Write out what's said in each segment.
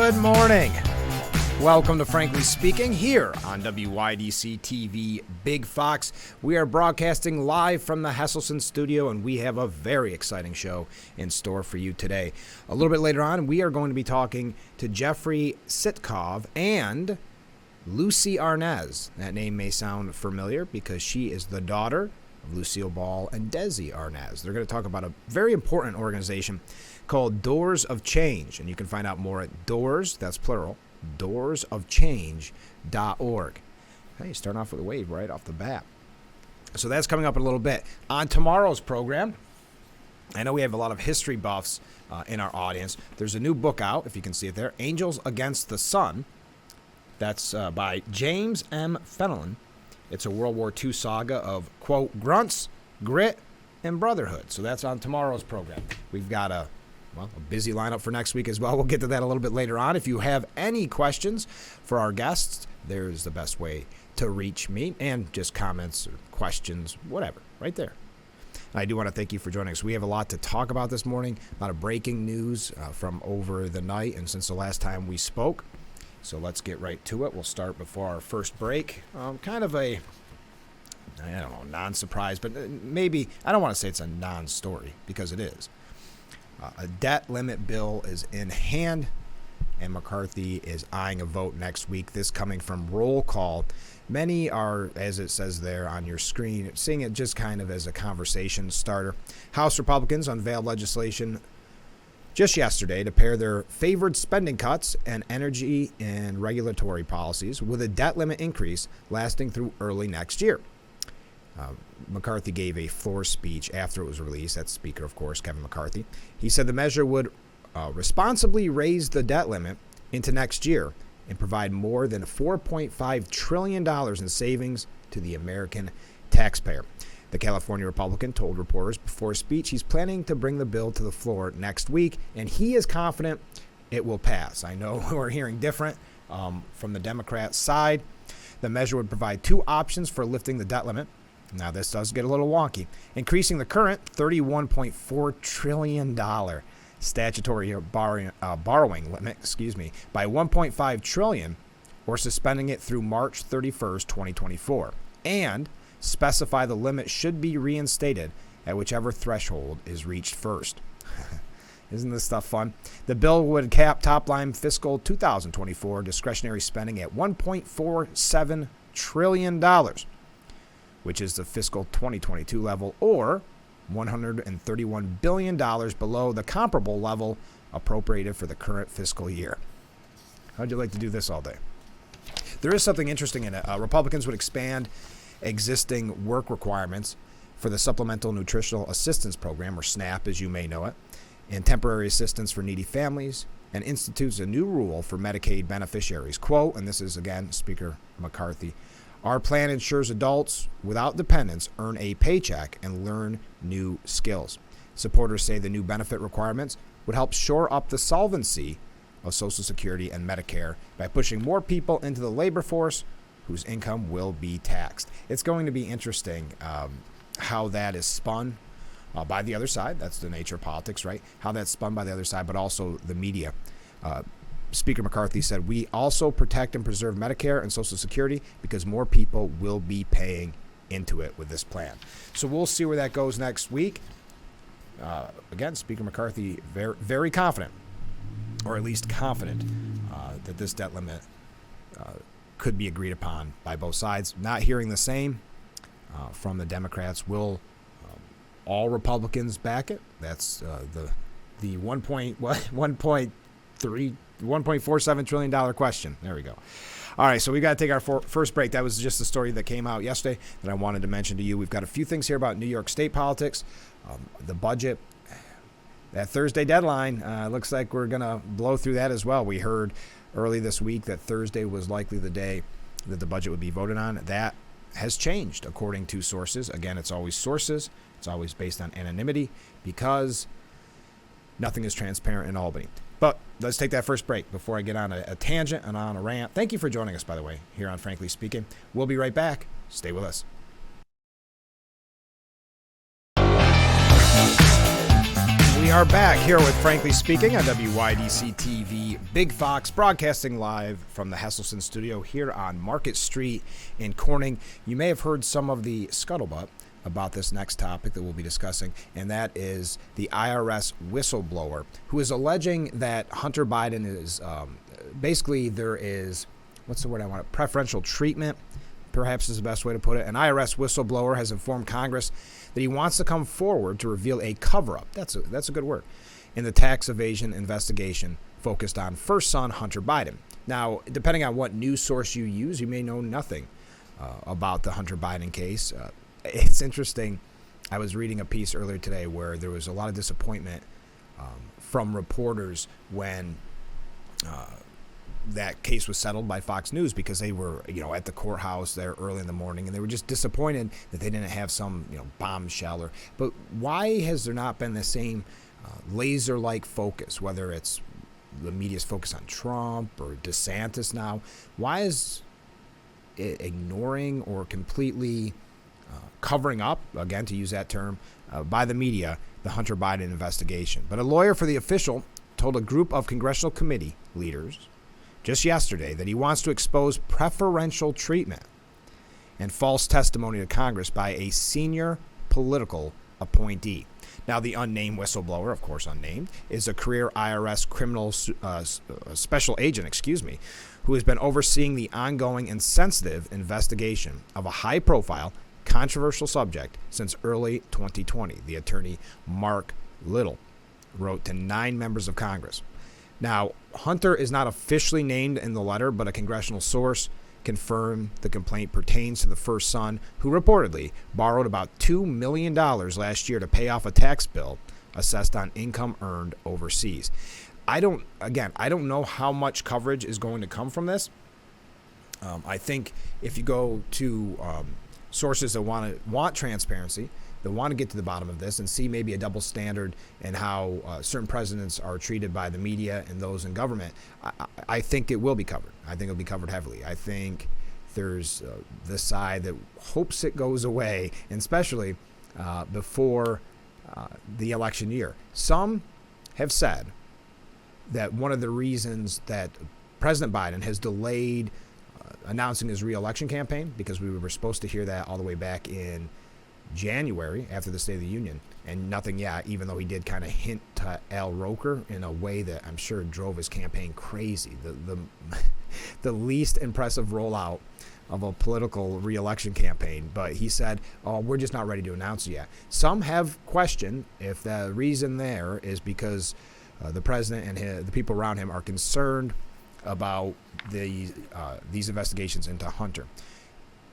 Good morning. Welcome to Frankly Speaking here on WYDC TV Big Fox. We are broadcasting live from the Hesselson studio, and we have a very exciting show in store for you today. A little bit later on, we are going to be talking to Jeffrey Sitkov and Lucy Arnaz. That name may sound familiar because she is the daughter of Lucille Ball and Desi Arnaz. They're going to talk about a very important organization called Doors of Change, and you can find out more at Doors, that's plural, doorsofchange.org. Hey, starting off with a wave right off the bat. So that's coming up in a little bit. On tomorrow's program, I know we have a lot of history buffs in our audience. There's a new book out, if you can see it there, Angels Against the Sun. That's by James M. Fenelon. It's a World War II saga of, quote, grunts, grit, and brotherhood. So that's on tomorrow's program. We've got a busy lineup for next week as well. We'll get to that a little bit later on. If you have any questions for our guests, there's the best way to reach me, and just comments or questions, whatever, right there. I do want to thank you for joining us. We have a lot to talk about this morning, a lot of breaking news from over the night and since the last time we spoke. So let's get right to it. We'll start before our first break. Kind of a, non-surprise, but maybe, I don't want to say it's a non-story because it is. A debt limit bill is in hand, and McCarthy is eyeing a vote next week. This coming from Roll Call. Many are, as it says there on your screen, seeing it just kind of as a conversation starter. House Republicans unveiled legislation just yesterday to pair their favored spending cuts and energy and regulatory policies with a debt limit increase lasting through early next year. McCarthy gave a floor speech after it was released. That's Speaker, of course, Kevin McCarthy. He said the measure would responsibly raise the debt limit into next year and provide more than $4.5 trillion in savings to the American taxpayer. The California Republican told reporters before his speech he's planning to bring the bill to the floor next week, and he is confident it will pass. I know we're hearing different from the Democrat side. The measure would provide two options for lifting the debt limit. Now, this does get a little wonky. Increasing the current $31.4 trillion statutory borrowing limit, by $1.5 trillion, or suspending it through March 31st, 2024, and specify the limit should be reinstated at whichever threshold is reached first. Isn't this stuff fun? The bill would cap top-line fiscal 2024 discretionary spending at $1.47 trillion, which is the fiscal 2022 level, or $131 billion below the comparable level appropriated for the current fiscal year. How'd you like to do this all day? There is something interesting in it. Republicans would expand existing work requirements for the Supplemental Nutritional Assistance Program, or SNAP as you may know it, and temporary assistance for needy families, and institutes a new rule for Medicaid beneficiaries. Quote, and this is again Speaker McCarthy, our plan ensures adults without dependents earn a paycheck and learn new skills. Supporters say the new benefit requirements would help shore up the solvency of Social Security and Medicare by pushing more people into the labor force whose income will be taxed. It's going to be interesting how that is spun by the other side. That's the nature of politics, right? How that's spun by the other side, but also the media. Speaker McCarthy said, we also protect and preserve Medicare and Social Security because more people will be paying into it with this plan. So we'll see where that goes next week. Again, Speaker McCarthy very, very confident, or at least confident, that this debt limit could be agreed upon by both sides. Not hearing the same from the Democrats. Will all Republicans back it? That's the $1.47 trillion question. There we go. All right, so we got to take our first break. That was just a story that came out yesterday that I wanted to mention to you. We've got a few things here about New York State politics, the budget. That Thursday deadline, looks like we're going to blow through that as well. We heard early this week that Thursday was likely the day that the budget would be voted on. That has changed, according to sources. Again, it's always sources. It's always based on anonymity because nothing is transparent in Albany. But let's take that first break before I get on a tangent and on a rant. Thank you for joining us, by the way, here on Frankly Speaking. We'll be right back. Stay with us. We We are back here with Frankly Speaking on WYDC TV Big Fox, broadcasting live from the Hesselson studio here on Market Street in Corning. You may have heard some of the scuttlebutt about this next topic that we'll be discussing, and that is the IRS whistleblower who is alleging that Hunter Biden is basically there is, what's the word I want, preferential treatment, perhaps is the best way to put it. An IRS whistleblower has informed Congress that he wants to come forward to reveal a cover-up, that's a good word, in the tax evasion investigation focused on first son Hunter Biden. Now, depending on what news source you use, you may know nothing about the Hunter Biden case. It's interesting. I was reading a piece earlier today where there was a lot of disappointment from reporters when that case was settled by Fox News, because they were, at the courthouse there early in the morning, and they were just disappointed that they didn't have some, bombshell. But why has there not been the same laser-like focus, whether it's the media's focus on Trump or DeSantis now? Why is it ignoring or completely covering up, again, to use that term, by the media, the Hunter Biden investigation? But a lawyer for the official told a group of congressional committee leaders just yesterday that he wants to expose preferential treatment and false testimony to Congress by a senior political appointee. Now, the unnamed whistleblower, of course unnamed, is a career IRS criminal special agent, who has been overseeing the ongoing and sensitive investigation of a high-profile, controversial subject since early 2020. The attorney Mark Little wrote to 9 members of Congress. Now, Hunter is not officially named in the letter, but a congressional source confirmed the complaint pertains to the first son, who reportedly borrowed about $2 million last year to pay off a tax bill assessed on income earned overseas. I don't know how much coverage is going to come from this. I think if you go to sources that want transparency, that want to get to the bottom of this and see maybe a double standard in how certain presidents are treated by the media and those in government, I think it will be covered. I think it'll be covered heavily. I think there's the side that hopes it goes away, and especially before the election year. Some have said that one of the reasons that President Biden has delayed announcing his re-election campaign, because we were supposed to hear that all the way back in January after the State of the Union, and nothing yet, even though he did kind of hint to Al Roker in a way that I'm sure drove his campaign crazy. The least impressive rollout of a political re-election campaign. But he said, we're just not ready to announce it yet. Some have questioned if the reason there is because the president and the people around him are concerned about these investigations into Hunter.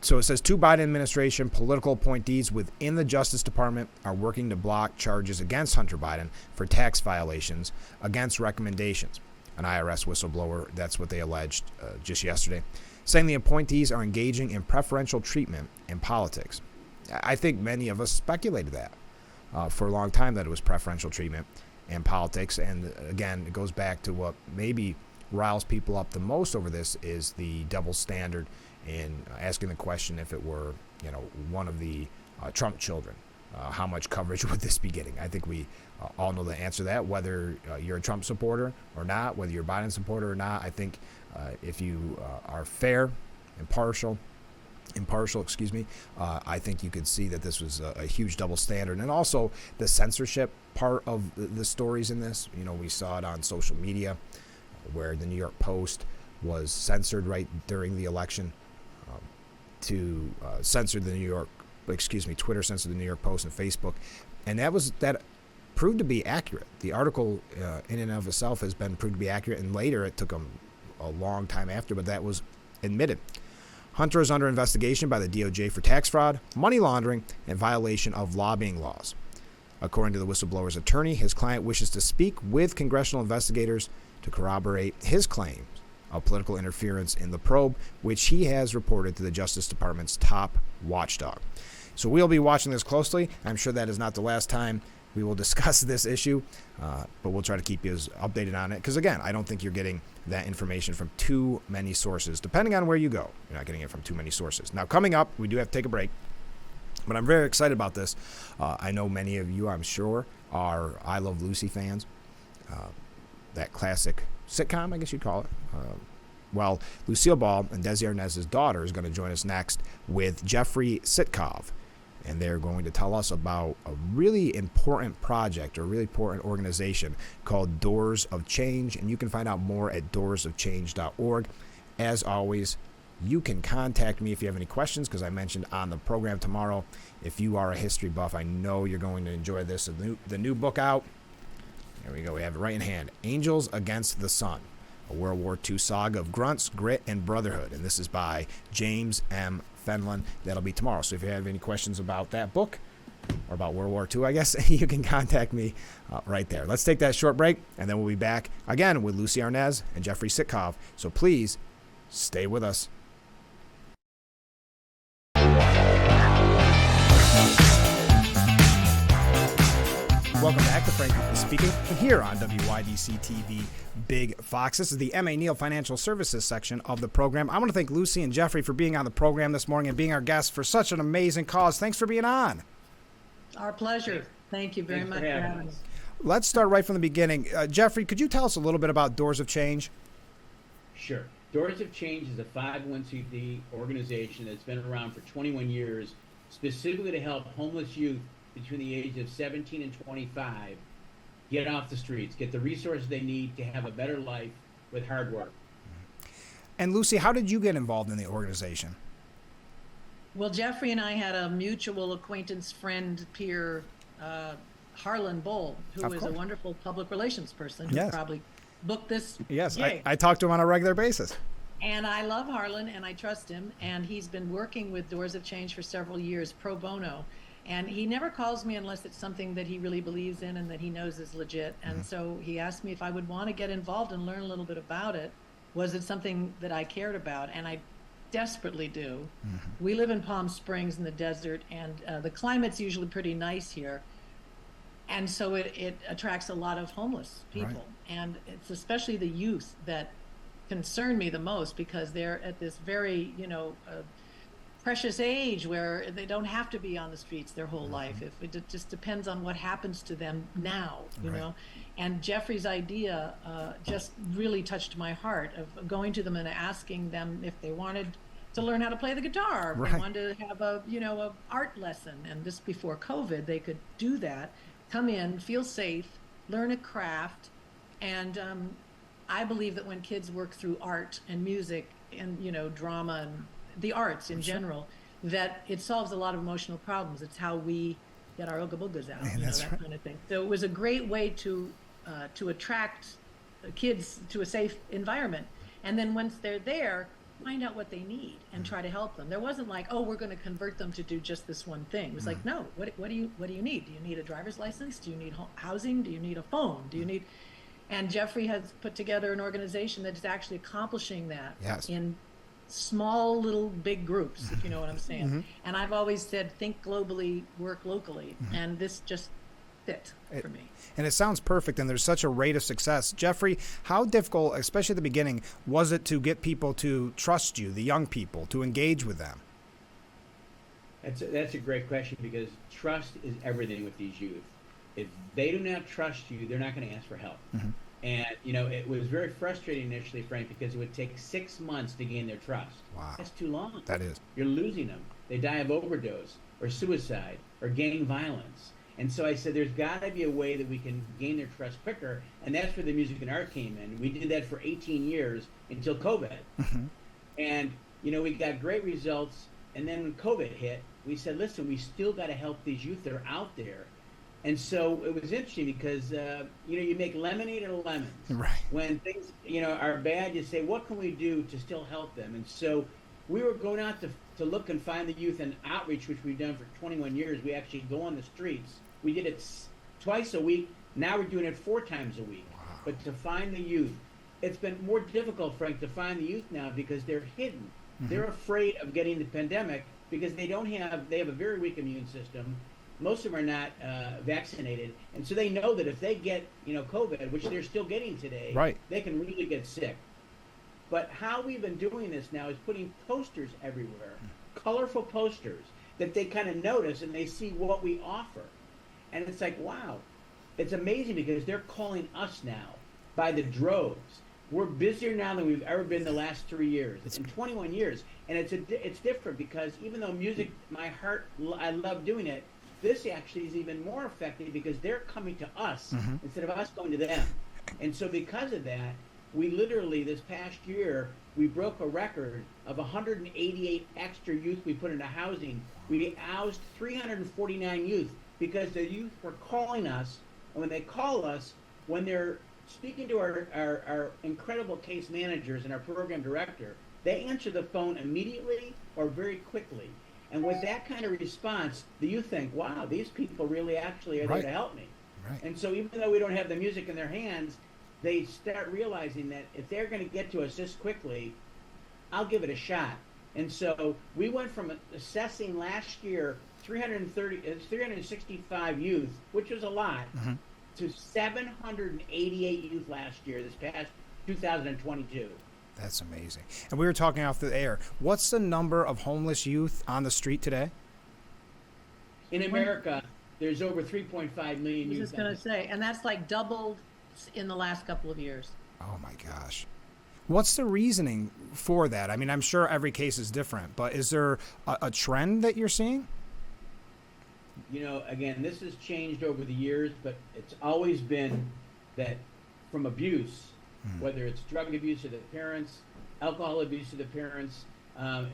So it says 2 Biden administration political appointees within the Justice Department are working to block charges against Hunter Biden for tax violations against recommendations. An IRS whistleblower, that's what they alleged just yesterday, saying the appointees are engaging in preferential treatment in politics. I think many of us speculated that for a long time, that it was preferential treatment in politics. And again, it goes back to what maybe riles people up the most over this is the double standard in asking the question, if it were, one of the Trump children, how much coverage would this be getting? I think we all know the answer to that, whether you're a Trump supporter or not, whether you're a Biden supporter or not. I think if you are fair, impartial, I think you could see that this was a huge double standard. And also the censorship part of the stories in this. We saw it on social media where the New York Post was censored right during the election. To censor Twitter censored the New York Post and Facebook, and that proved to be accurate. The article in and of itself has been proved to be accurate, and later it took them a long time after, but that was admitted. Hunter is under investigation by the DOJ for tax fraud, money laundering, and violation of lobbying laws. According to the whistleblower's attorney, his client wishes to speak with congressional investigators to corroborate his claims of political interference in the probe, which he has reported to the Justice Department's top watchdog. So we'll be watching this closely. I'm sure that is not the last time we will discuss this issue, but we'll try to keep you as updated on it. Because again, I don't think you're getting that information from too many sources. Depending on where you go, you're not getting it from too many sources. Now, coming up, we do have to take a break. But I'm very excited about this. I know many of you, I'm sure, are I Love Lucy fans. That classic sitcom, I guess you'd call it. Well, Lucille Ball and Desi Arnaz's daughter is going to join us next with Jeffrey Sitkov. And they're going to tell us about a really important project or a really important organization called Doors of Change. And you can find out more at doorsofchange.org. As always, you can contact me if you have any questions, because I mentioned on the program tomorrow, if you are a history buff, I know you're going to enjoy this. The new book out. There we go. We have it right in hand. Angels Against the Sun, a World War II saga of grunts, grit, and brotherhood. And this is by James M. Fenlon. That'll be tomorrow. So if you have any questions about that book or about World War II, I guess, you can contact me right there. Let's take that short break, and then we'll be back again with Lucy Arnaz and Jeffrey Sitkov. So please stay with us. Welcome back to Frank Speaking here on WYDC TV Big Fox. This is the M.A. Neal Financial Services section of the program. I want to thank Lucy and Jeffrey for being on the program this morning and being our guests for such an amazing cause. Thanks for being on. Our pleasure. Thank you very much for having us. Let's start right from the beginning. Jeffrey, could you tell us a little bit about Doors of Change? Sure. Doors of Change is a 501c3 organization that's been around for 21 years, specifically to help homeless youth between the ages of 17 and 25 get off the streets, get the resources they need to have a better life with hard work. And Lucy, how did you get involved in the organization? Well, Jeffrey and I had a mutual acquaintance, friend, peer, Harlan Boll, who is a wonderful public relations person who probably booked this. Yes, I talk to him on a regular basis. And I love Harlan and I trust him. And he's been working with Doors of Change for several years, pro bono. And he never calls me unless it's something that he really believes in and that he knows is legit. And so he asked me if I would want to get involved and learn a little bit about it. Was it something that I cared about? And I desperately do. We live in Palm Springs in the desert, and the climate's usually pretty nice here. And so it attracts a lot of homeless people. Right. And it's especially the youth that concern me the most, because they're at this very, precious age where they don't have to be on the streets their whole life. If it just depends on what happens to them now, you know. And Jeffrey's idea just really touched my heart, of going to them and asking them if they wanted to learn how to play the guitar, if they wanted to have a art lesson. And this before COVID, they could do that, come in, feel safe, learn a craft. And I believe that when kids work through art and music and drama and the arts in general, that it solves a lot of emotional problems. It's how we get our ooga boogas out, that kind of thing. So it was a great way to attract kids to a safe environment. And then once they're there, find out what they need and try to help them. There wasn't like, oh, we're going to convert them to do just this one thing. It was like, no, what do you need? Do you need a driver's license? Do you need housing? Do you need a phone? Do you need... And Jeffrey has put together an organization that is actually accomplishing that in small little big groups, if you know what I'm saying. And I've always said, think globally, work locally. And this just fit for me. And it sounds perfect, and there's such a rate of success. Jeffrey, how difficult, especially at the beginning, was it to get people to trust you, the young people, to engage with them? That's a great question, because trust is everything with these youth. If they do not trust you, they're not going to ask for help. And, it was very frustrating initially, Frank, because it would take 6 months to gain their trust. Wow. That's too long. That is. You're losing them. They die of overdose or suicide or gang violence. And so I said, there's got to be a way that we can gain their trust quicker. And that's where the music and art came in. We did that for 18 years until COVID. And, we got great results. And then when COVID hit, we said, listen, we still got to help these youth that are out there. And so it was interesting because, you make lemonade out of lemons. Right. When things, are bad, you say, what can we do to still help them? And so we were going out to look and find the youth, and outreach, which we've done for 21 years. We actually go on the streets. We did it twice a week. Now we're doing it 4 times a week. Wow. But to find the youth, it's been more difficult, Frank, to find the youth now because they're hidden. They're afraid of getting the pandemic because they have a very weak immune system. Most of them are not vaccinated, and so they know that if they get, COVID, which they're still getting today, they can really get sick. But how we've been doing this now is putting posters everywhere, colorful posters, that they kind of notice and they see what we offer. And it's like, wow, it's amazing because they're calling us now by the droves. We're busier now than we've ever been the last 3 years, in 21 years. And it's different because even though music, my heart, I love doing it, this actually is even more effective because they're coming to us instead of us going to them. And so because of that, we literally, this past year, we broke a record of 188 extra youth we put into housing. We housed 349 youth because the youth were calling us. And when they call us, when they're speaking to our incredible case managers and our program director, they answer the phone immediately or very quickly. And with that kind of response, the youth think, wow, these people really actually are there to help me. Right. And so even though we don't have the music in their hands, they start realizing that if they're going to get to us this quickly, I'll give it a shot. And so we went from assessing last year 365 youth, which was a lot, to 788 youth last year, this past 2022. That's amazing. And we were talking off the air. What's the number of homeless youth on the street today? In America, there's over 3.5 million youth. I was just going to say, and that's like doubled in the last couple of years. Oh my gosh. What's the reasoning for that? I mean, I'm sure every case is different, but is there a trend that you're seeing? You know, again, this has changed over the years, but it's always been that from abuse, whether it's drug abuse of the parents, alcohol abuse of the parents,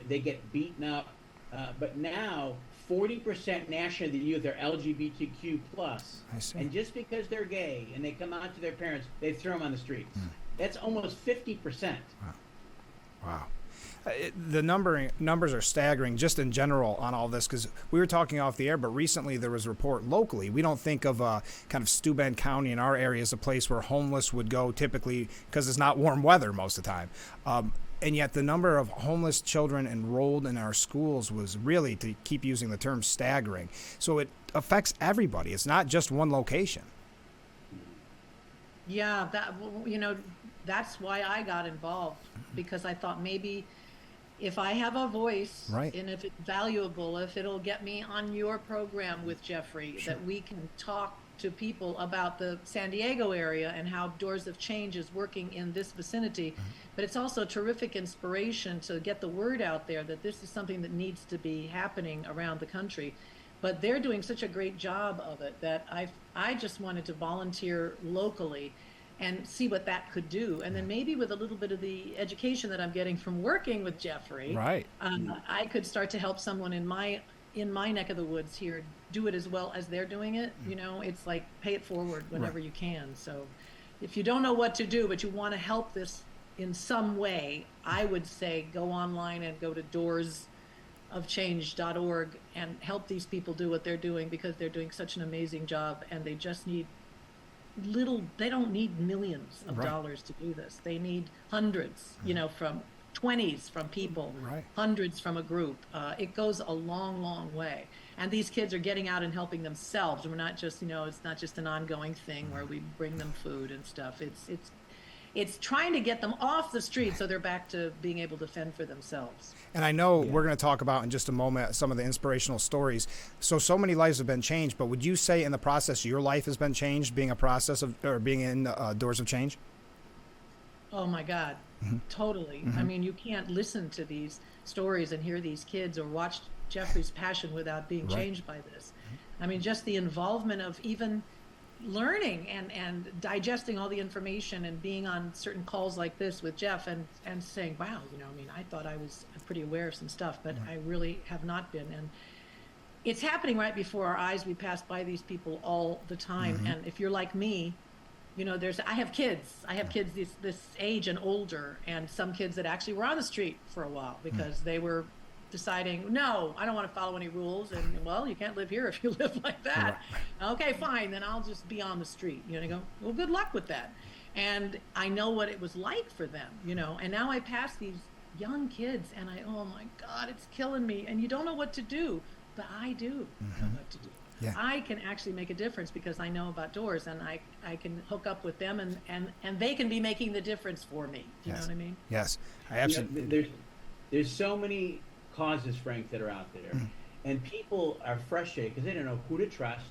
they get beaten up. But now, 40% nationally of the youth are LGBTQ plus. I see. And just because they're gay and they come out to their parents, they throw them on the streets. That's almost 50%. Wow. The numbers are staggering just in general on all this, because we were talking off the air, but recently there was a report locally. We don't think of kind of Steuben County in our area as a place where homeless would go typically because it's not warm weather most of the time. And yet the number of homeless children enrolled in our schools was really, to keep using the term, staggering. So it affects everybody. It's not just one location. Yeah, that's why I got involved, because I thought maybe if I have a voice, right, and if it's valuable, if it'll get me on your program with Jeffrey, that we can talk to people about the San Diego area and how Doors of Change is working in this vicinity. But it's also terrific inspiration to get the word out there that this is something that needs to be happening around the country. But they're doing such a great job of it that I just wanted to volunteer locally and see what that could do. And then maybe with a little bit of the education that I'm getting from working with Jeffrey, right, I could start to help someone in my neck of the woods here do it as well as they're doing it. You know, it's like pay it forward whenever you can. So if you don't know what to do, but you want to help this in some way, I would say go online and go to doorsofchange.org and help these people do what they're doing, because they're doing such an amazing job, and they just need they don't need millions of dollars to do this. They need hundreds, from 20s from people, hundreds from a group. It goes a long, long way. And these kids are getting out and helping themselves. We're not just, it's not just an ongoing thing where we bring them food and stuff. It's trying to get them off the street so they're back to being able to fend for themselves. And I know we're going to talk about in just a moment some of the inspirational stories. So many lives have been changed, but would you say in the process your life has been changed being being in Doors of Change? Oh my God, totally. I mean, you can't listen to these stories and hear these kids or watch Jeffrey's passion without being changed by this. I mean, just the involvement of even learning and digesting all the information and being on certain calls like this with Jeff and saying, wow, I thought I was pretty aware of some stuff, but I really have not been. And it's happening right before our eyes. We pass by these people all the time. And if you're like me, I have kids this age and older, and some kids that actually were on the street for a while because they were deciding, no, I don't want to follow any rules, and well, you can't live here if you live like that. Okay, fine, then I'll just be on the street. Go, well, good luck with that. And I know what it was like for them, and now I pass these young kids and oh my God, it's killing me. And you don't know what to do, but I do know what to do. Yeah. I can actually make a difference because I know about Doors, and I can hook up with them, and they can be making the difference for me. Do you know what I mean? Yes, I absolutely. There's so many causes, Frank, that are out there. and people are frustrated because they don't know who to trust,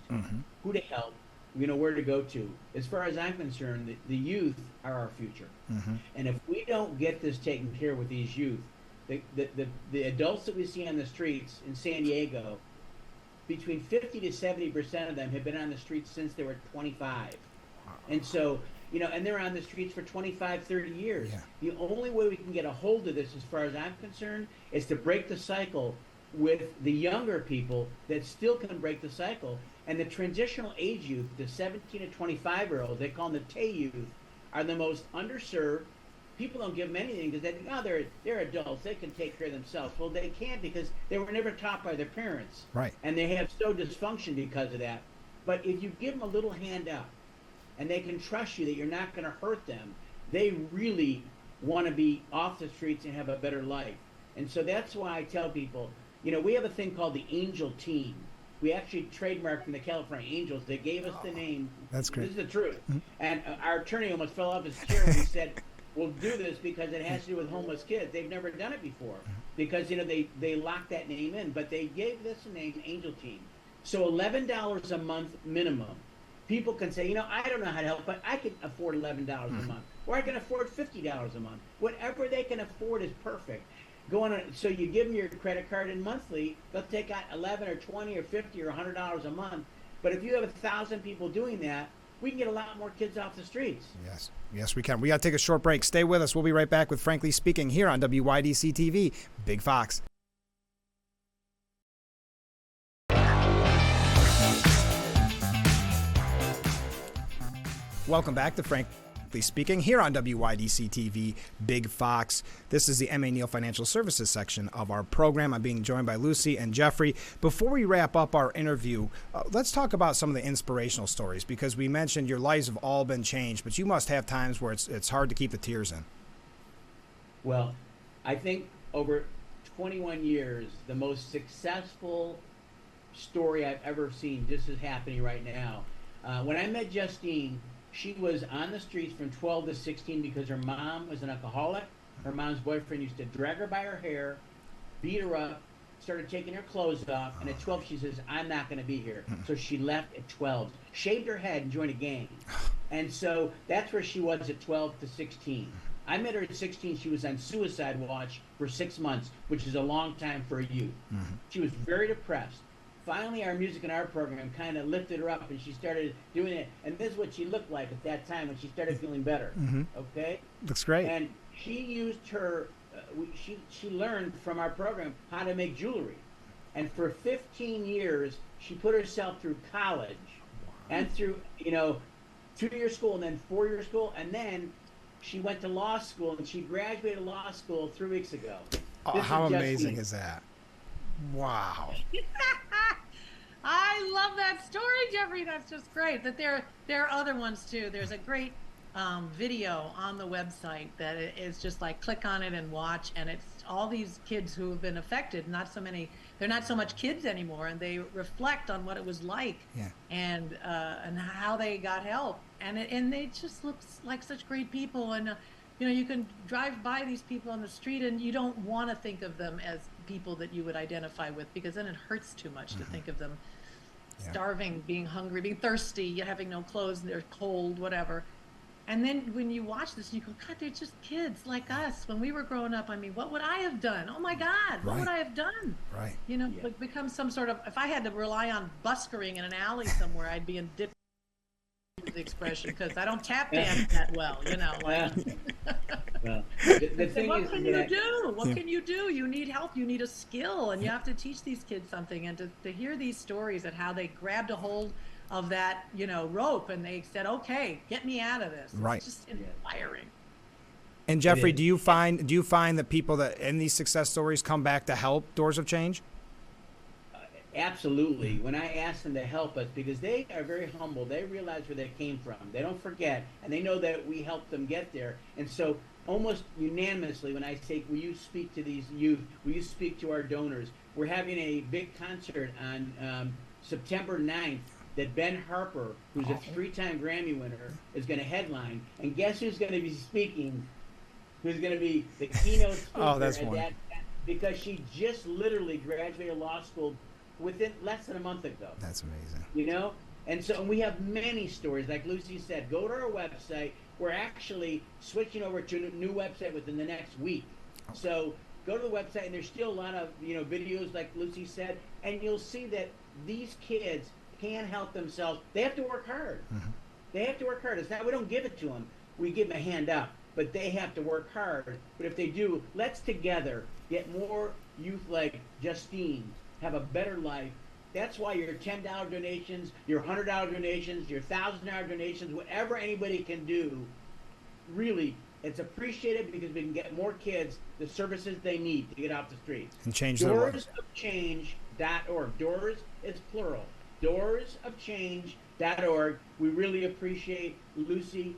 who to help, where to go to. As far as I'm concerned, the youth are our future, and if we don't get this taken care of with these youth, the adults that we see on the streets in San Diego, between 50 to 70% of them have been on the streets since they were 25. And so, and they're on the streets for 25, 30 years. Yeah. The only way we can get a hold of this, as far as I'm concerned, is to break the cycle with the younger people that still can break the cycle. And the transitional age youth, the 17 to 25-year-olds, they call them the TAY youth, are the most underserved. People don't give them anything because they think, oh, they're adults. They can take care of themselves. Well, they can't because they were never taught by their parents. Right. And they have so dysfunction because of that. But if you give them a little hand up and they can trust you that you're not going to hurt them, they really want to be off the streets and have a better life. And so that's why I tell people, we have a thing called the Angel Team. We actually trademarked from the California Angels. They gave us the name. That's great. This is the truth. And our attorney almost fell off his chair when he said, we'll do this because it has to do with homeless kids. They've never done it before because, they locked that name in. But they gave this a name, Angel Team. So $11 a month minimum. People can say, I don't know how to help, but I can afford $11 a month. Or I can afford $50 a month. Whatever they can afford is perfect. So you give them your credit card and monthly, they'll take out 11 or 20 or 50 or $100 a month. But if you have 1,000 people doing that, we can get a lot more kids off the streets. Yes, we can. We got to take a short break. Stay with us. We'll be right back with Frankly Speaking here on WYDC TV. Big Fox. Welcome back to Frankly Speaking here on WYDC TV, Big Fox. This is the M.A. Neal Financial Services section of our program. I'm being joined by Lucy and Jeffrey. Before we wrap up our interview, let's talk about some of the inspirational stories, because we mentioned your lives have all been changed, but you must have times where it's hard to keep the tears in. Well, I think over 21 years, the most successful story I've ever seen just is happening right now. When I met Justine, she was on the streets from 12 to 16 because her mom was an alcoholic. Her mom's boyfriend used to drag her by her hair, beat her up, started taking her clothes off, and at 12 she says, I'm not going to be here. So she left at 12, shaved her head and joined a gang. And so that's where she was at 12 to 16. I met her at 16. She was on suicide watch for 6 months, which is a long time for a youth. She was very depressed. Finally, our music and art program kind of lifted her up, and she started doing it. And this is what she looked like at that time when she started feeling better. Okay? Looks great. And she used her, she learned from our program how to make jewelry. And for 15 years, she put herself through college and through, 2-year school and then 4-year school. And then she went to law school, and she graduated law school 3 weeks ago. How amazing is that? Wow. I love that story, Jeffrey. That's just great. That there are other ones too. There's a great video on the website that is just like click on it and watch, and it's all these kids who have been affected. They're not so much kids anymore, and they reflect on what it was like, and how they got help, and they just look like such great people. And you can drive by these people on the street, and you don't want to think of them as people that you would identify with, because then it hurts too much to think of them starving, being hungry, being thirsty, having no clothes, they're cold, whatever. And then when you watch this, you go, God, they're just kids like us. When we were growing up, I mean, what would I have done? Oh my God, what would I have done? Right. Like become some sort of, if I had to rely on buskering in an alley somewhere, I'd be in dip the expression, because I don't tap dance that well, Well, the thing what is, can you do? What can you do? You need help. You need a skill, and you have to teach these kids something. And to hear these stories and how they grabbed a hold of that, rope, and they said, "Okay, get me out of this." Right. It's just inspiring. And Jeffrey, do you find that people that in these success stories come back to help Doors of Change? Absolutely. When I ask them to help us, because they are very humble, they realize where they came from. They don't forget, and they know that we helped them get there. And so almost unanimously, when I say, will you speak to these youth, will you speak to our donors, we're having a big concert on September 9th that Ben Harper, who's a 3-time Grammy winner, is going to headline. And guess who's going to be speaking? Who's going to be the keynote speaker? Oh, that's wonderful. Because she just literally graduated law school within less than a month ago. That's amazing. You know, and we have many stories. Like Lucy said, go to our website. We're actually switching over to a new website within the next week. So go to the website, and there's still a lot of videos, like Lucy said, and you'll see that these kids can help themselves. They have to work hard. Mm-hmm. They have to work hard. It's not, we don't give it to them. We give them a hand up, but they have to work hard. But if they do, let's together get more youth like Justine have a better life. That's why your $10 donations, your $100 donations, your $1,000 donations, whatever anybody can do, really, it's appreciated, because we can get more kids the services they need to get off the streets. And change their lives. Doorsofchange.org. Doors is plural. Doorsofchange.org. We really appreciate Lucy,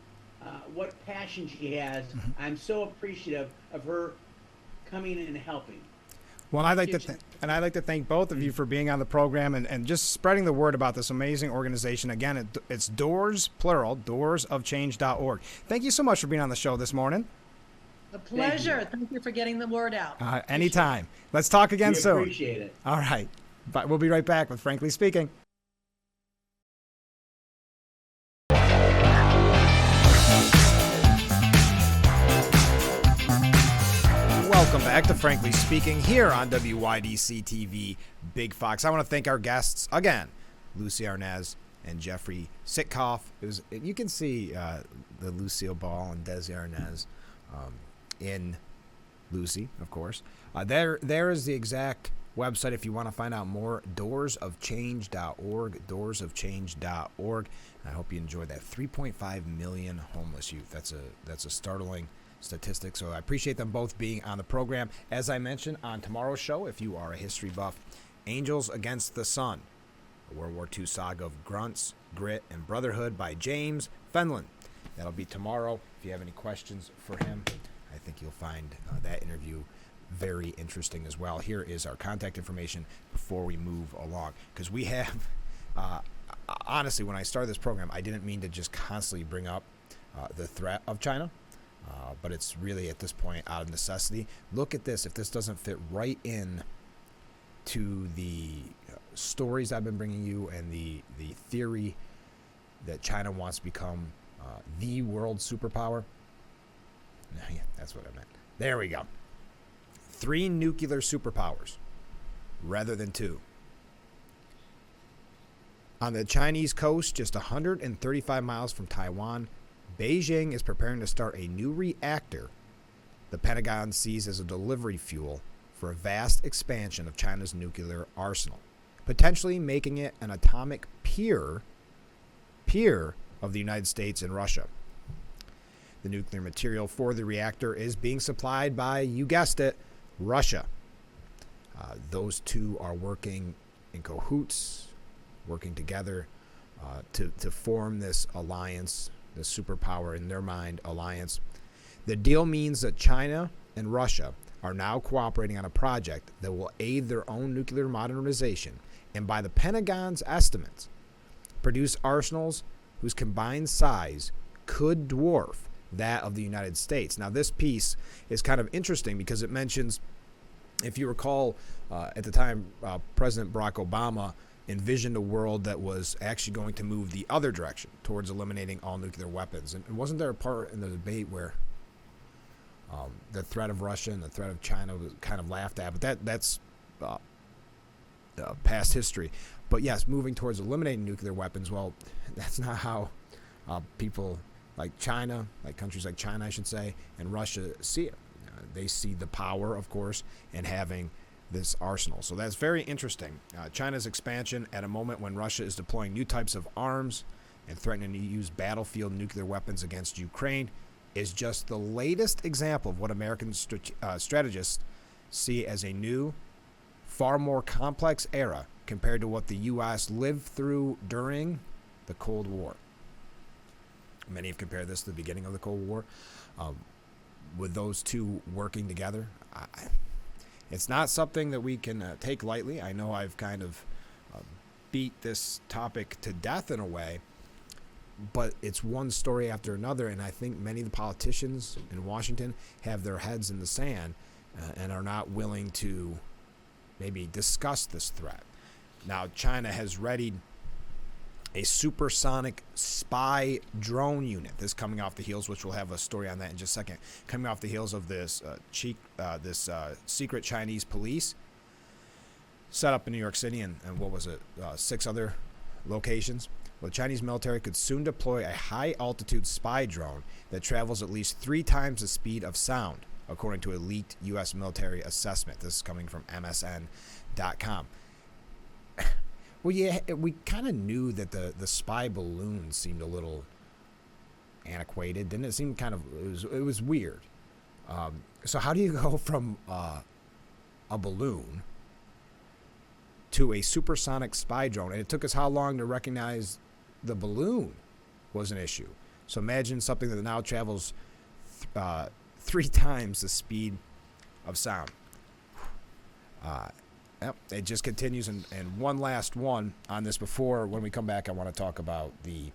what passion she has. Mm-hmm. I'm so appreciative of her coming in and helping. Well, I'd like to thank both of you for being on the program and just spreading the word about this amazing organization. Again, it's Doors, plural, doorsofchange.org. Thank you so much for being on the show this morning. A pleasure. Thank you for getting the word out. Anytime. Let's talk again soon. Appreciate it. All right. But we'll be right back with Frankly Speaking. Welcome back to Frankly Speaking here on WYDC TV Big Fox. I want to thank our guests again, Lucy Arnaz and Jeffrey Sitkoff. You can see the Lucille Ball and Desi Arnaz in Lucy, of course. There is the exact website if you want to find out more, doorsofchange.org, doorsofchange.org. I hope you enjoyed that. 3.5 million homeless youth. That's a startling statistic. So I appreciate them both being on the program. As I mentioned on tomorrow's show, if you are a history buff, Angels Against the Sun, a World War II saga of grunts, grit, and brotherhood by James Fenlon. That'll be tomorrow. If you have any questions for him, I think you'll find that interview very interesting as well. Here is our contact information before we move along, because we have honestly, when I started this program, I didn't mean to just constantly bring up the threat of China, but it's really at this point out of necessity. Look at this. If this doesn't fit right in to the stories I've been bringing you and the theory that China wants to become the world superpower. Yeah, that's what I meant. There we go. 3 nuclear superpowers rather than 2. On the Chinese coast, just 135 miles from Taiwan, Beijing is preparing to start a new reactor the Pentagon sees as a delivery fuel for a vast expansion of China's nuclear arsenal, potentially making it an atomic peer of the United States and Russia. The nuclear material for the reactor is being supplied by, you guessed it, Russia. Those two are working in cahoots, working together to form this alliance, this superpower in their mind alliance. The deal means that China and Russia are now cooperating on a project that will aid their own nuclear modernization and, by the Pentagon's estimates, produce arsenals whose combined size could dwarf that of the United States. Now, this piece is kind of interesting because it mentions, if you recall, at the time, President Barack Obama envisioned a world that was actually going to move the other direction towards eliminating all nuclear weapons. And wasn't there a part in the debate where the threat of Russia and the threat of China was kind of laughed at? But that's past history. But yes, moving towards eliminating nuclear weapons, well, that's not how people like China, like countries like China, I should say, and Russia see it. They see the power, of course, in having this arsenal. So that's very interesting. China's expansion at a moment when Russia is deploying new types of arms and threatening to use battlefield nuclear weapons against Ukraine is just the latest example of what American strategists see as a new, far more complex era compared to what the U.S. lived through during the Cold War. Many have compared this to the beginning of the Cold War. With those two working together, it's not something that we can take lightly. I know I've kind of beat this topic to death in a way, but it's one story after another, and I think many of the politicians in Washington have their heads in the sand and are not willing to maybe discuss this threat. Now, China has readied a supersonic spy drone unit. This coming off the heels, which we'll have a story on that in just a second, coming off the heels of this secret Chinese police set up in New York City and what was it, 6 other locations. Well, the Chinese military could soon deploy a high-altitude spy drone that travels at least 3 times the speed of sound, according to a leaked U.S. military assessment. This is coming from MSN.com. Well, yeah, we kind of knew that the spy balloon seemed a little antiquated, didn't it? Seem kind of it was weird. So how do you go from a balloon to a supersonic spy drone? And it took us how long to recognize the balloon was an issue? So imagine something that now travels 3 times the speed of sound. Yep, it just continues, and one last one on this before when we come back. I want to talk about the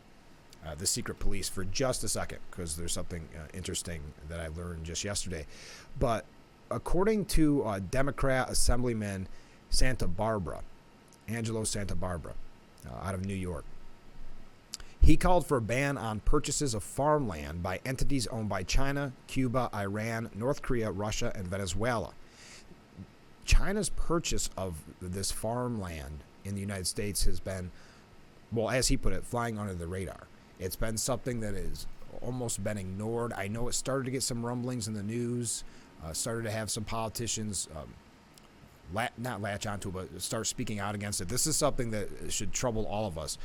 secret police for just a second, because there's something interesting that I learned just yesterday. But according to Democrat Assemblyman Angelo Santa Barbara, out of New York, he called for a ban on purchases of farmland by entities owned by China, Cuba, Iran, North Korea, Russia, and Venezuela. China's purchase of this farmland in the United States has been, well, as he put it, flying under the radar. It's been something that has almost been ignored. I know it started to get some rumblings in the news, started to have some politicians not latch onto it, but start speaking out against it. This is something that should trouble all of us.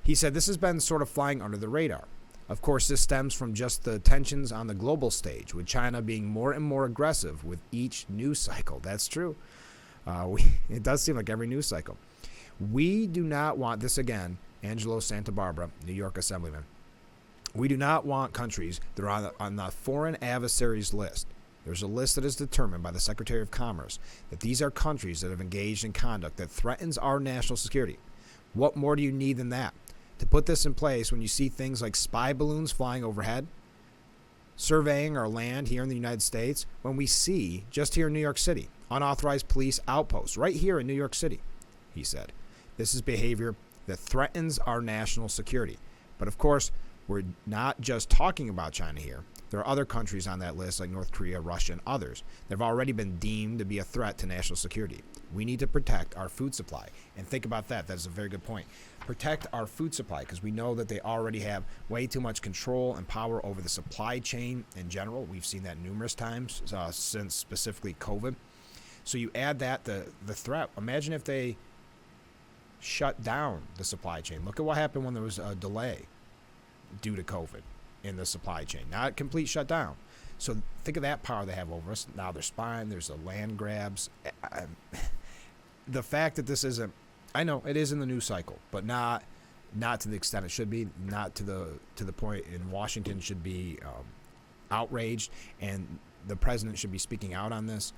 He said this has been sort of flying under the radar. Of course, this stems from just the tensions on the global stage, with China being more and more aggressive with each news cycle. That's true. It does seem like every news cycle. We do not want this again, Angelo Santa Barbara, New York Assemblyman. We do not want countries that are on the foreign adversaries list. There's a list that is determined by the Secretary of Commerce that these are countries that have engaged in conduct that threatens our national security. What more do you need than that? To put this in place, when you see things like spy balloons flying overhead, surveying our land here in the United States, when we see, just here in New York City, unauthorized police outposts, right here in New York City, he said, this is behavior that threatens our national security. But of course, we're not just talking about China here. There are other countries on that list like North Korea, Russia, and others that have already been deemed to be a threat to national security. We need to protect our food supply. And think about that. That is a very good point. Protect our food supply, because we know that they already have way too much control and power over the supply chain in general. We've seen that numerous times since specifically COVID. So you add that, the threat. Imagine if they shut down the supply chain. Look at what happened when there was a delay due to COVID in the supply chain. Not a complete shutdown. So think of that power they have over us. Now they're spying. There's a land grabs. The fact that this isn't, I know it is in the news cycle, but not to the extent it should be. Not to the point in Washington should be outraged, and the president should be speaking out on this.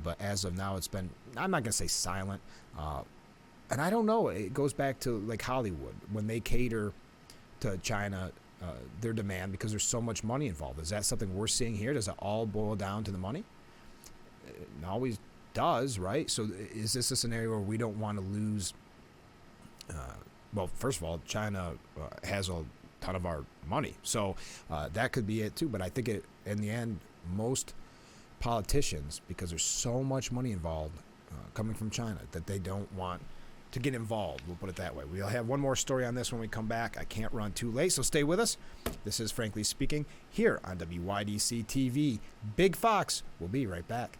But as of now, it's been, I'm not gonna say silent. And I don't know. It goes back to like Hollywood when they cater to China. Their demand, because there's so much money involved. Is that something we're seeing here? Does it all boil down to the money? It always does, right? So is this a scenario where we don't want to lose? Well, first of all, China has a ton of our money, so that could be it too. But I think in the end, most politicians, because there's so much money involved coming from China, that they don't want to get involved. We'll put it that way. We'll have one more story on this when we come back. I can't run too late, so stay with us. This is Frankly Speaking here on WYDC TV. Big Fox. We'll be right back.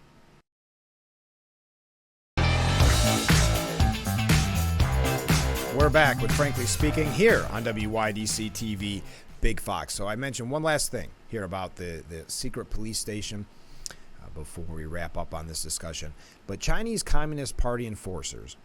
We're back with Frankly Speaking here on WYDC TV. Big Fox. So I mentioned one last thing here about the secret police station before we wrap up on this discussion. But Chinese Communist Party enforcers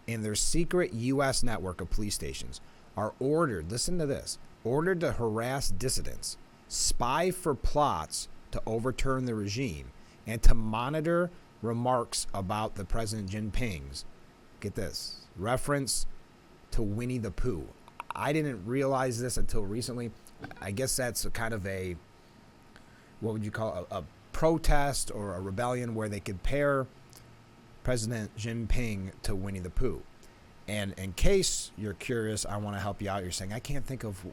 in their secret U.S. network of police stations are ordered, listen to this, ordered to harass dissidents, spy for plots to overturn the regime, and to monitor remarks about the President Jinping's, get this, reference to Winnie the Pooh. I didn't realize this until recently. I guess that's a kind of a, what would you call a protest or a rebellion where they compare President Jinping to Winnie the Pooh. And in case you're curious, I want to help you out. You're saying, I can't think of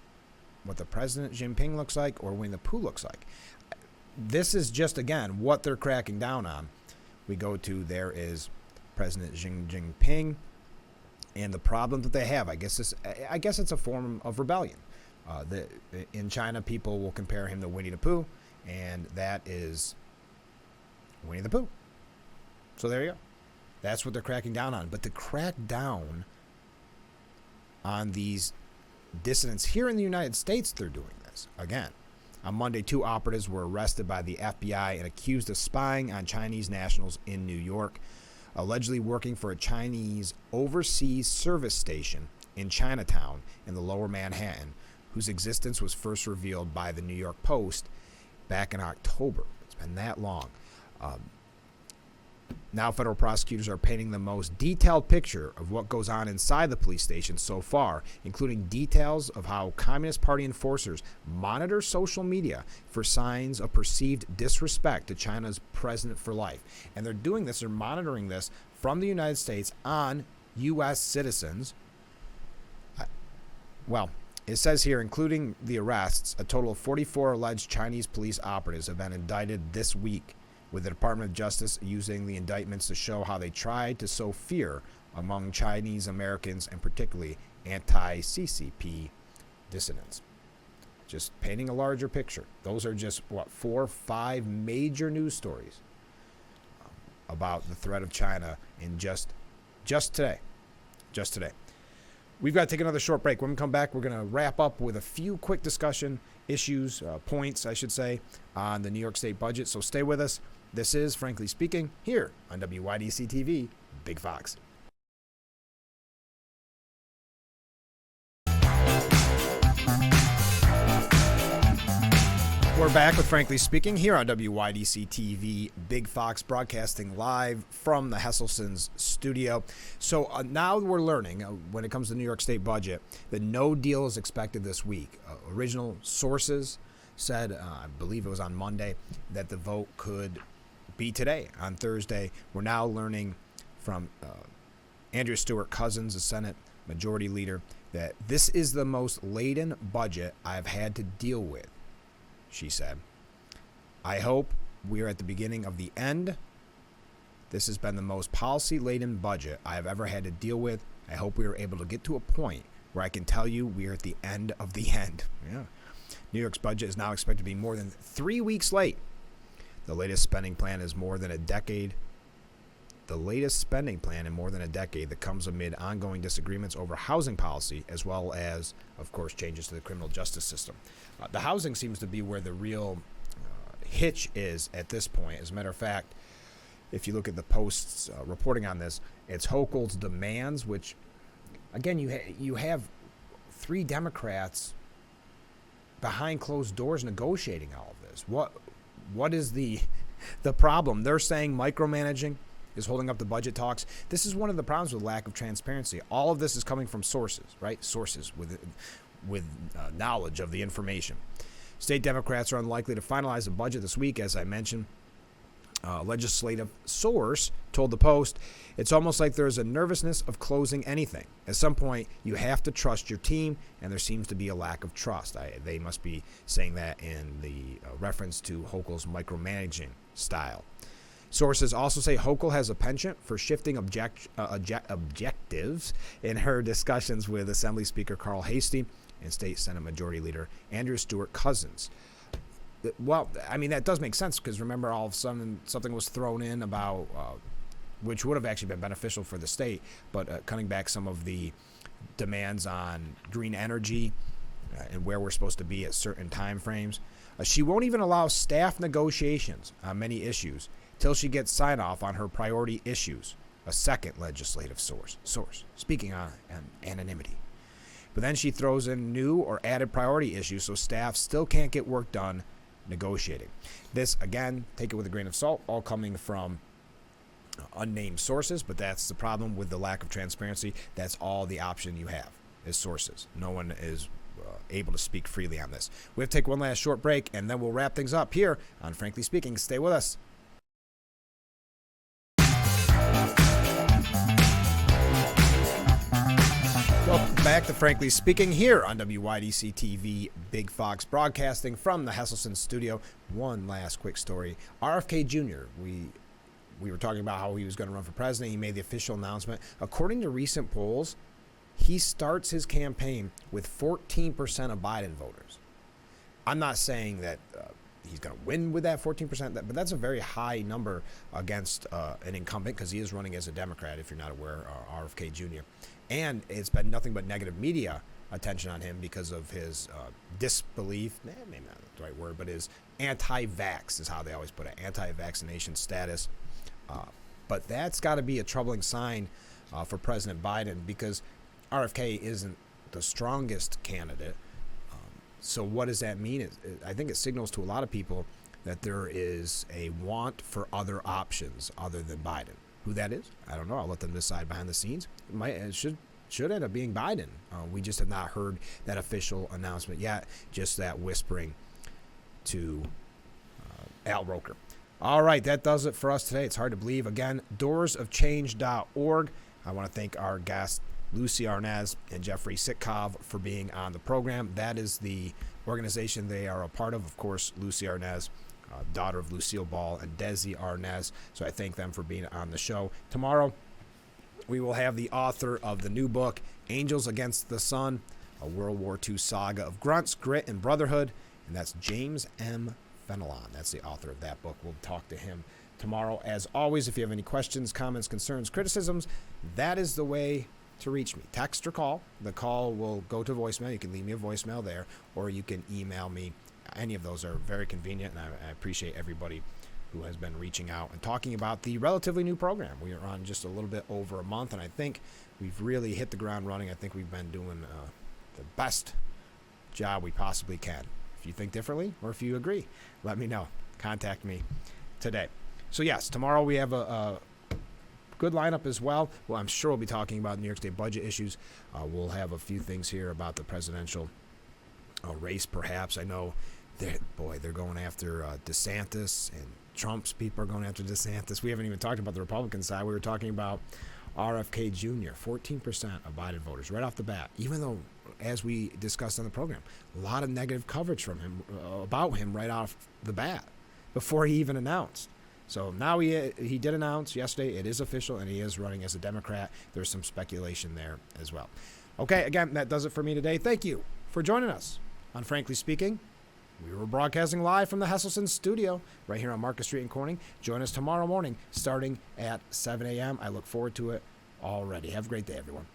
what the President Jinping looks like or Winnie the Pooh looks like. This is just, again, what they're cracking down on. We go to, there is President Xi Jinping and the problem that they have. I guess it's a form of rebellion. In China, people will compare him to Winnie the Pooh, and that is Winnie the Pooh. So there you go. That's what they're cracking down on. But to crack down on these dissidents here in the United States, they're doing this. Again, on Monday, 2 operatives were arrested by the FBI and accused of spying on Chinese nationals in New York, allegedly working for a Chinese overseas service station in Chinatown in the lower Manhattan, whose existence was first revealed by the New York Post back in October. It's been that long. Now federal prosecutors are painting the most detailed picture of what goes on inside the police station so far, including details of how Communist Party enforcers monitor social media for signs of perceived disrespect to China's president for life. And they're doing this, they're monitoring this from the United States on U.S. citizens. Well, it says here, including the arrests, a total of 44 alleged Chinese police operatives have been indicted this week, with the Department of Justice using the indictments to show how they tried to sow fear among Chinese Americans and particularly anti-CCP dissidents. Just painting a larger picture. Those are just, 4 or 5 major news stories about the threat of China in just today. Just today. We've got to take another short break. When we come back, we're going to wrap up with a few quick discussion issues, points, I should say, on the New York State budget. So stay with us. This is Frankly Speaking here on WYDC TV, Big Fox. We're back with Frankly Speaking here on WYDC TV, Big Fox, broadcasting live from the Hesselson's studio. So now we're learning, when it comes to the New York State budget, that no deal is expected this week. Original sources said, I believe it was on Monday, that the vote could be today, on Thursday. We're now learning from Andrea Stewart Cousins, the Senate Majority Leader, that this is the most laden budget I've had to deal with, she said. I hope we're at the beginning of the end. This has been the most policy-laden budget I have ever had to deal with. I hope we are able to get to a point where I can tell you we are at the end of the end. Yeah. New York's budget is now expected to be more than 3 weeks late. The latest spending plan is more than a decade. The latest spending plan in more than a decade that comes amid ongoing disagreements over housing policy, as well as, of course, changes to the criminal justice system. The housing seems to be where the real hitch is at this point. As a matter of fact, if you look at the Post's reporting on this, it's Hochul's demands, which, again, you have 3 Democrats behind closed doors negotiating all of this. What is the problem? They're saying micromanaging is holding up the budget talks. This is one of the problems with lack of transparency. All of this is coming from sources, right? Sources with knowledge of the information. State Democrats are unlikely to finalize the budget this week, as I mentioned. A legislative source told the Post, it's almost like there's a nervousness of closing anything. At some point, you have to trust your team, and there seems to be a lack of trust. They must be saying that in the reference to Hochul's micromanaging style. Sources also say Hochul has a penchant for shifting objectives in her discussions with Assembly Speaker Carl Heastie and State Senate Majority Leader Andrea Stewart Cousins. Well, I mean, that does make sense because remember, all of a sudden something was thrown in about, which would have actually been beneficial for the state, but cutting back some of the demands on green energy and where we're supposed to be at certain time frames. She won't even allow staff negotiations on many issues till she gets sign-off on her priority issues, a second legislative source speaking on anonymity. But then she throws in new or added priority issues so staff still can't get work done negotiating. This, again, take it with a grain of salt, all coming from unnamed sources, but that's the problem with the lack of transparency. That's all the option you have is sources. No one is able to speak freely on this. We have to take one last short break, and then we'll wrap things up here on Frankly Speaking. Stay with us. back to Frankly Speaking here on WYDC TV, Big Fox broadcasting from the Hesselson studio. One last quick story. RFK Jr., we were talking about how he was going to run for president. He made the official announcement. According to recent polls, he starts his campaign with 14% of Biden voters. I'm not saying that he's going to win with that 14%, but that's a very high number against an incumbent, because he is running as a Democrat, if you're not aware, RFK Jr. And it's been nothing but negative media attention on him because of his disbelief, maybe not the right word, but his anti-vax is how they always put it, anti-vaccination status. But that's got to be a troubling sign for President Biden, because RFK isn't the strongest candidate. So what does that mean? I think it signals to a lot of people that there is a want for other options other than Biden. Who that is, I don't know. I'll let them decide behind the scenes. It should end up being Biden. We just have not heard that official announcement yet, just that whispering to Al Roker. All right, that does it for us today. It's hard to believe. Again, doorsofchange.org. I want to thank our guests, Lucy Arnaz and Jeffrey Sitkov, for being on the program. That is the organization they are a part of course, Lucy Arnaz, daughter of Lucille Ball and Desi Arnaz. So I thank them for being on the show. Tomorrow, we will have the author of the new book, Angels Against the Sun, a World War II saga of grunts, grit, and brotherhood. And that's James M. Fenelon. That's the author of that book. We'll talk to him tomorrow. As always, if you have any questions, comments, concerns, criticisms, that is the way to reach me. Text or call. The call will go to voicemail. You can leave me a voicemail there, or you can email me. Any of those are very convenient, and I appreciate everybody who has been reaching out and talking about the relatively new program. We are on just a little bit over a month, and I think we've really hit the ground running. I think we've been doing the best job we possibly can. If you think differently, or if you agree, let me know. Contact me today. So yes, tomorrow we have a good lineup as well. Well, I'm sure we'll be talking about New York State budget issues. We'll have a few things here about the presidential race, perhaps. I know they're going after DeSantis, and Trump's people are going after DeSantis. We haven't even talked about the Republican side. We were talking about RFK Jr., 14% of Biden voters right off the bat, even though, as we discussed on the program, a lot of negative coverage from him about him right off the bat before he even announced. So now he did announce yesterday, it is official, and he is running as a Democrat. There's some speculation there as well. Okay, again, that does it for me today. Thank you for joining us on Frankly Speaking. We were broadcasting live from the Hesselson studio right here on Market Street in Corning. Join us tomorrow morning starting at 7 a.m. I look forward to it already. Have a great day, everyone.